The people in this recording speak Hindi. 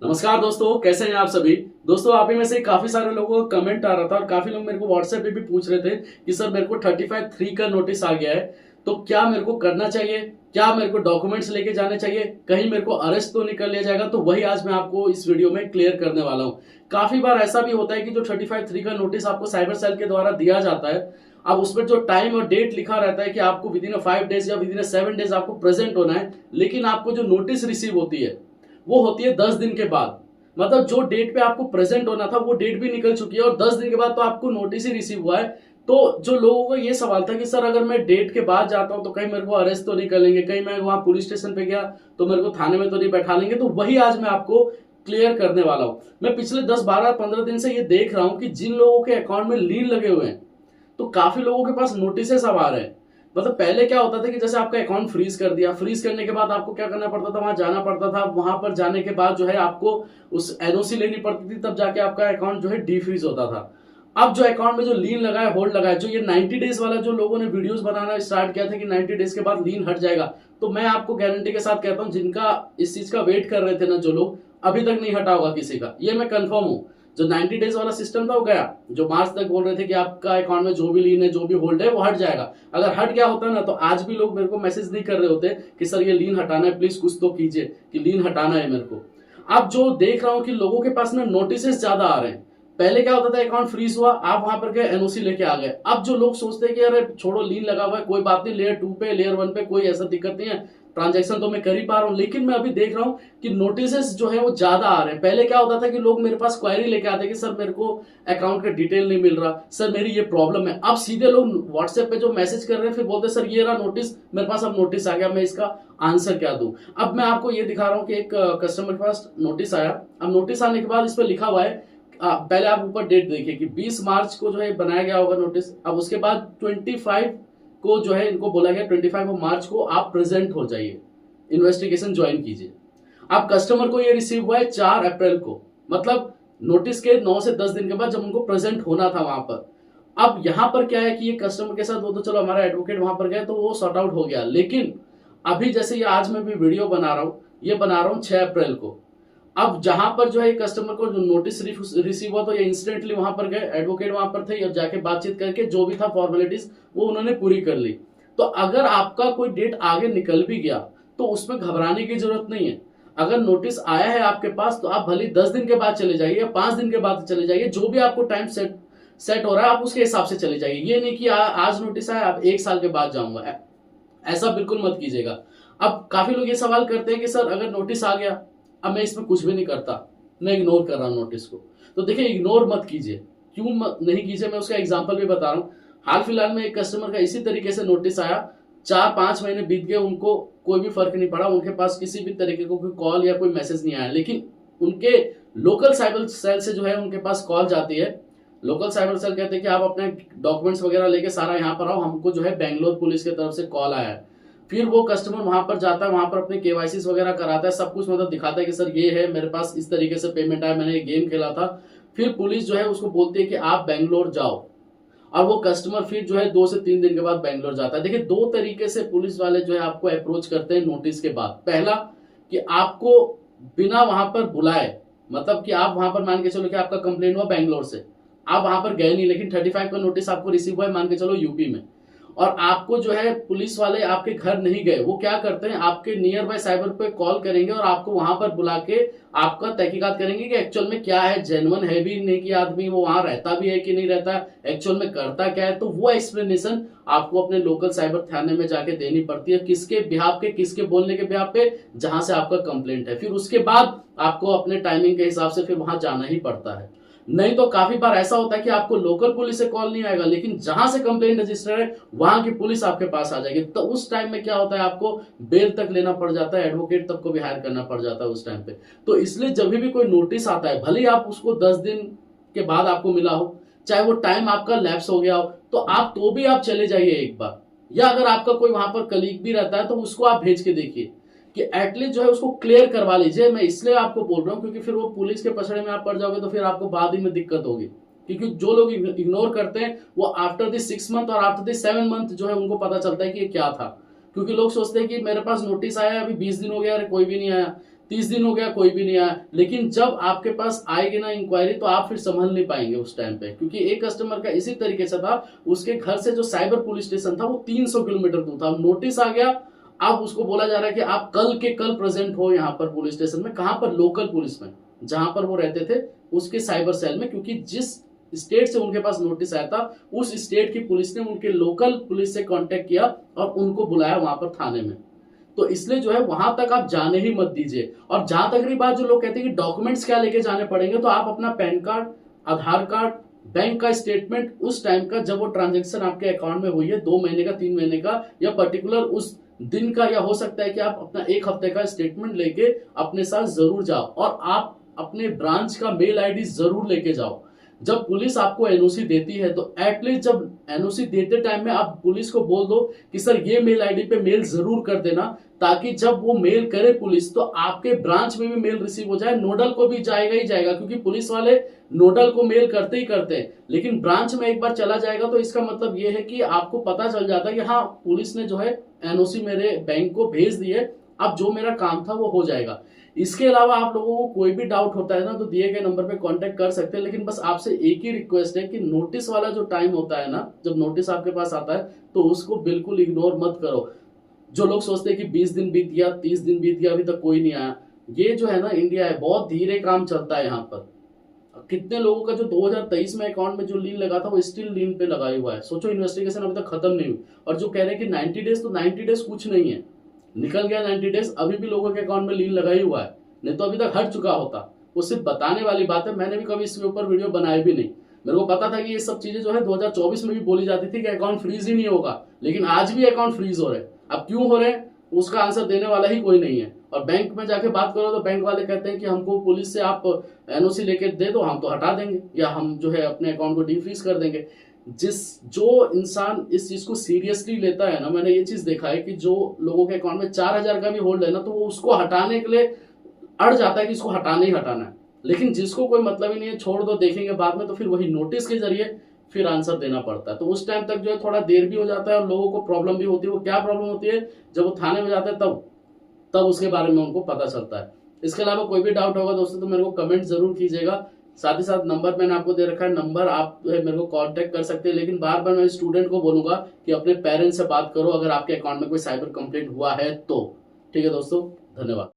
नमस्कार दोस्तों, कैसे हैं आप सभी। दोस्तों, आप ही में से काफी सारे लोगों का कमेंट आ रहा था और काफी लोग मेरे को व्हाट्सएप पे भी पूछ रहे थे कि सर मेरे को 35(3) का नोटिस आ गया है, तो क्या मेरे को करना चाहिए, क्या मेरे को डॉक्यूमेंट्स लेके जाने चाहिए, कहीं मेरे को अरेस्ट तो नहीं कर लिया जाएगा। तो वही आज मैं आपको इस वीडियो में क्लियर करने वाला हूँ। काफी बार ऐसा भी होता है कि जो 35(3) का नोटिस आपको साइबर सेल के द्वारा दिया जाता है, अब उसमें जो टाइम और डेट लिखा रहता है कि आपको विद इन 5 डेज या विद इन 7 डेज आपको प्रेजेंट होना है, लेकिन आपको जो नोटिस रिसीव होती है वो होती है 10 दिन के बाद। मतलब जो डेट पे आपको प्रेजेंट होना था वो डेट भी निकल चुकी है और 10 दिन के बाद तो आपको नोटिस ही रिसीव हुआ है। तो जो लोगों का ये सवाल था कि सर अगर मैं डेट के बाद जाता हूं तो कहीं मेरे को अरेस्ट तो नहीं कर लेंगे, कहीं मैं वहां पुलिस स्टेशन पे गया तो मेरे को थाने में तो नहीं बैठा लेंगे, तो वही आज मैं आपको क्लियर करने वाला हूं। मैं पिछले 10 12 15 दिन से ये देख रहा हूं कि जिन लोगों के अकाउंट में लीन लगे हुए हैं तो काफी लोगों के पास नोटिस अब आ रहे हैं। मतलब पहले क्या होता था कि जैसे आपका अकाउंट फ्रीज कर दिया, फ्रीज करने के बाद आपको क्या करना पड़ता था, वहां जाना पड़ता था, वहां पर जाने के बाद जो है आपको उस एनओसी लेनी पड़ती थी, तब जाके आपका अकाउंट जो है डीफ्रीज होता था। अब जो अकाउंट में जो लीन लगा है, होल्ड लगा है, जो ये 90 डेज वाला जो लोगों ने वीडियोस बनाना स्टार्ट किया था कि 90 डेज के बाद लीन हट जाएगा, तो मैं आपको गारंटी के साथ कहता हूं जिनका इस चीज का वेट कर रहे थे ना जो लोग, अभी तक नहीं हटा होगा किसी का, ये मैं कंफर्म हूं। जो 90 डेज वाला सिस्टम था वो गया, जो मार्च तक बोल रहे थे कि आपका अकाउंट में जो भी लीन है, जो भी होल्ड है वो हट जाएगा। अगर हट गया होता ना तो आज भी लोग मेरे को मैसेज नहीं कर रहे होते कि सर ये लीन हटाना है, प्लीज कुछ तो कीजिए कि लीन हटाना है मेरे को। अब जो देख रहा हूं कि लोगों के पास ना नोटिस ज्यादा आ रहे हैं। पहले क्या होता था, अकाउंट फ्रीज हुआ, आप वहां पर गए एनओसी लेके आ गए। अब जो लोग सोचते हैं कि अरे छोड़ो लीन लगा हुआ है, कोई बात नहीं, लेयर 2 पे लेयर 1 पे कोई ऐसा दिक्कत नहीं है, ट्रांजैक्शन तो मैं कर ही पा रहा हूं, लेकिन मैं अभी देख रहा हूं कि नोटिस जो है वो ज्यादा आ रहे हैं। पहले क्या होता था कि लोग मेरे पास क्वेरी लेके आते कि सर मेरे को अकाउंट का डिटेल नहीं मिल रहा, सर मेरी ये प्रॉब्लम है। अब सीधे लोग व्हाट्सएप पे जो मैसेज कर रहे हैं फिर बोलते सर ये रहा नोटिस मेरे पास, अब नोटिस आ गया, मैं इसका आंसर क्या दूं। अब मैं आपको ये दिखा रहा हूं कि एक कस्टमर के पास नोटिस आया। अब नोटिस आने के बाद इस पर लिखा हुआ है, पहले आप ऊपर डेट देखिए कि 20 मार्च को जो है बनाया गया होगा नोटिस। अब उसके बाद 25 को जो है इनको बोला गया 25 मार्च को आप प्रेजेंट हो जाइए, इन्वेस्टिगेशन ज्वाइन कीजिए। अब कस्टमर को ये रिसीव हुआ है 4 अप्रैल को, मतलब नोटिस के 9 से 10 दिन के बाद, जब उनको प्रेजेंट होना था वहां पर। अब यहां पर क्या है कि ये कस्टमर के साथ वो तो चलो हमारा एडवोकेट वहां पर गए तो वो सॉर्ट आउट हो गया, लेकिन अभी जैसे ये आज मैं भी वीडियो बना रहा हूं, ये बना रहा हूं 6 अप्रैल को। अब जहां पर जो है कस्टमर को जो नोटिस रिसीव हुआ तो ये इंस्टेंटली वहां पर गए, एडवोकेट वहां पर थे और जाके बातचीत करके जो भी था फॉर्मेलिटीज वो उन्होंने पूरी कर ली। तो अगर आपका कोई डेट आगे निकल भी गया तो उसमें घबराने की जरूरत नहीं है। अगर नोटिस आया है आपके पास तो आप भले 10 दिन के बाद चले जाइए या 5 दिन के बाद चले जाइए, जो भी आपको टाइम सेट हो रहा है आप उसके हिसाब से चले जाइए। ये नहीं कि आज नोटिस आया आप 1 साल के बाद जाऊंगा, ऐसा बिल्कुल मत कीजिएगा। अब काफी लोग ये सवाल करते हैं कि सर अगर नोटिस आ गया, अब मैं इसमें कुछ भी नहीं करता, मैं इग्नोर कर रहा हूं नोटिस को। तो देखिए इग्नोर मत कीजिए। क्यों नहीं कीजिए, मैं उसका एग्जांपल भी बता रहा हूं। हाल फिलहाल में एक कस्टमर का इसी तरीके से नोटिस आया, 4-5 महीने बीत गए, उनको कोई भी फर्क नहीं पड़ा, उनके पास किसी भी तरीके को कोई कॉल या कोई मैसेज नहीं आया, लेकिन उनके लोकल साइबर सेल से जो है उनके पास कॉल जाती है। लोकल साइबर सेल कहते हैं कि आप अपने डॉक्यूमेंट्स वगैरह लेके सारा यहाँ पर आओ, हमको जो है बेंगलोर पुलिस की तरफ से कॉल आया है। फिर वो कस्टमर वहां पर जाता है, वहां पर अपने केवाईसी वगैरह कराता है, सब कुछ मतलब दिखाता है कि सर ये है मेरे पास, इस तरीके से पेमेंट आया, मैंने गेम खेला था। फिर पुलिस जो है उसको बोलती है कि आप बेंगलोर जाओ, और वो कस्टमर फिर जो है 2 से 3 दिन के बाद बेंगलोर जाता है। देखिए 2 तरीके से पुलिस वाले जो है आपको अप्रोच करते हैं नोटिस के बाद। पहला कि आपको बिना वहां पर बुलाए, मतलब कि आप वहां पर मान के चलो कि आपका कंप्लेंट हुआ बेंगलोर से, आप वहां पर गए नहीं, लेकिन 35 का नोटिस आपको रिसीव हुआ है मान के चलो यूपी में, और आपको जो है पुलिस वाले आपके घर नहीं गए, वो क्या करते हैं आपके नियर बाय साइबर पे कॉल करेंगे और आपको वहां पर बुला के आपका तहकीकात करेंगे कि एक्चुअल में क्या है, जेन्युइन है भी नहीं कि आदमी वो वहां रहता भी है कि नहीं रहता, एक्चुअल में करता क्या है। तो वो एक्सप्लेनेशन आपको अपने लोकल साइबर थाने में जाके देनी पड़ती है, किसके बिहाफ पे, किसके बोलने के बिहाफ पे, जहां से आपका कंप्लेंट है। फिर उसके बाद आपको अपने टाइमिंग के हिसाब से फिर वहां जाना ही पड़ता है। नहीं तो काफी बार ऐसा होता है कि आपको लोकल पुलिस से कॉल नहीं आएगा, लेकिन जहां से कंप्लेंट रजिस्टर है वहां की पुलिस आपके पास आ जाएगी। तो उस टाइम में क्या होता है, आपको बेल तक लेना पड़ जाता है, एडवोकेट तक को भी हायर करना पड़ जाता है उस टाइम पे। तो इसलिए जब भी कोई नोटिस आता है, भले आप उसको 10 दिन के बाद आपको मिला हो, चाहे वो टाइम आपका लैप्स हो गया हो, तो भी आप चले जाइए एक बार, या अगर आपका कोई वहां पर कलीग भी रहता है तो उसको आप भेज के देखिए कि एटलीस्ट जो है उसको क्लियर करवा लीजिए। मैं इसलिए आपको बोल रहा हूं क्योंकि फिर वो पुलिस के पछड़े में आप पड़ जाओगे तो फिर आपको बाद ही में दिक्कत होगी। क्योंकि जो लोग इग्नोर करते हैं वो आफ्टर द 6 मंथ और आफ्टर द 7 मंथ जो है उनको पता चलता है कि ये क्या था। क्योंकि लोग सोचते हैं कि मेरे पास नोटिस आया अभी 20 दिन हो गया, अरे कोई भी नहीं आया। 30 दिन हो गया कोई भी नहीं आया, लेकिन जब आपके पास आएगी ना इंक्वायरी तो आप फिर संभल नहीं पाएंगे उस टाइम पे, क्योंकि एक कस्टमर का इसी तरीके से था, उसके घर से जो साइबर पुलिस स्टेशन था वो 300 किलोमीटर दूर था, नोटिस आ गया। अब उसको बोला जा रहा है कि आप कल के कल प्रेजेंट हो यहाँ पर पुलिस स्टेशन में, कहां पर, लोकल पुलिस में, जहां पर वो रहते थे उसके साइबर सेल में, क्योंकि जिस स्टेट से उनके पास नोटिस आया था उस स्टेट की पुलिस ने उनके लोकल पुलिस से कांटेक्ट किया और उनको बुलाया वहां पर थाने में। तो इसलिए जो है वहां तक आप जाने ही मत दीजिए। और जहां तक रही बात, जो लोग कहते हैं कि डॉक्यूमेंट्स क्या लेके जाने पड़ेंगे, तो आप अपना पैन कार्ड, आधार कार्ड, बैंक का स्टेटमेंट उस टाइम का जब वो ट्रांजेक्शन आपके अकाउंट में हुई है, 2 महीने का, 3 महीने का, या पर्टिकुलर उस दिन का, या हो सकता है कि आप अपना 1 हफ्ते का स्टेटमेंट लेके अपने साथ जरूर जाओ। और आप अपने ब्रांच का मेल आईडी जरूर लेके जाओ। जब पुलिस आपको एनओसी देती है तो एटलीस्ट जब एनओसी देते टाइम में आप पुलिस को बोल दो कि सर ये मेल आईडी पे मेल जरूर कर देना, ताकि जब वो मेल करे पुलिस तो आपके ब्रांच में भी मेल रिसीव हो जाए। नोडल को भी जाएगा ही जाएगा, क्योंकि पुलिस वाले नोडल को मेल करते ही करते हैं, लेकिन ब्रांच में एक बार चला जाएगा तो इसका मतलब ये है कि आपको पता चल जाता है कि हाँ पुलिस ने जो है एनओसी मेरे बैंक को भेज दी है, अब जो मेरा काम था वो हो जाएगा। इसके अलावा आप लोगों को कोई भी डाउट होता है ना तो दिए गए नंबर पे कांटेक्ट कर सकते हैं, लेकिन बस आपसे एक ही रिक्वेस्ट है कि नोटिस वाला जो टाइम होता है ना, जब नोटिस आपके पास आता है तो उसको बिल्कुल इग्नोर मत करो। जो लोग सोचते हैं कि 20 दिन बीत गया, 30 दिन बीत गया, अभी तक कोई नहीं आया, ये जो है ना इंडिया है, बहुत धीरे काम चलता है यहाँ पर। कितने लोगों का जो 2023 में अकाउंट में जो लीन लगा था वो स्टिल लीन पे लगा हुआ है। सोचो, इन्वेस्टिगेशन अभी तक खत्म नहीं हुई, और जो कह रहे हैं कि 90 डेज, तो 90 डेज कुछ नहीं है, निकल गया 90 डेज, अभी भी लोगों के अकाउंट में लीन लगा ही हुआ है, नहीं तो अभी तक हट चुका होता। वो सिर्फ बताने वाली बात है, मैंने भी कभी इसके ऊपर वीडियो बनाया भी नहीं। मेरे को पता था कि ये सब चीजें जो है 2024 में भी बोली जाती थी कि अकाउंट फ्रीज ही नहीं होगा, लेकिन आज भी अकाउंट फ्रीज हो रहे हैं। अब क्यों हो रहे हैं उसका आंसर देने वाला ही कोई नहीं है। और बैंक में जाके बात करो तो बैंक वाले कहते हैं कि हमको पुलिस से आप एनओसी लेके दे दो, हम तो हटा देंगे, या हम जो है अपने अकाउंट को डीफ्रीज कर देंगे। जो इंसान इस चीज को सीरियसली लेता है ना, मैंने ये चीज देखा है कि जो लोगों के अकाउंट में 4000 का भी होल्ड है ना, तो वो उसको हटाने के लिए अड़ जाता है कि इसको हटाना ही हटाना है। लेकिन जिसको कोई मतलब ही नहीं है, छोड़ दो, देखेंगे बाद में, तो फिर वही नोटिस के जरिए फिर आंसर देना पड़ता है। तो उस टाइम तक जो है थोड़ा देर भी हो जाता है और लोगों को प्रॉब्लम भी होती है। वो क्या प्रॉब्लम होती है, जब वो थाने में जाते हैं तब उसके बारे में उनको पता चलता है। इसके अलावा कोई भी डाउट होगा दोस्तों तो मेरे को कमेंट जरूर कीजिएगा। साथ ही साथ नंबर मैंने आपको दे रखा है, नंबर आप जो है मेरे को कांटेक्ट कर सकते हैं। लेकिन बार बार मैं स्टूडेंट को बोलूंगा कि अपने पेरेंट्स से बात करो अगर आपके अकाउंट में कोई साइबर कंप्लेंट हुआ है तो। ठीक है दोस्तों, धन्यवाद।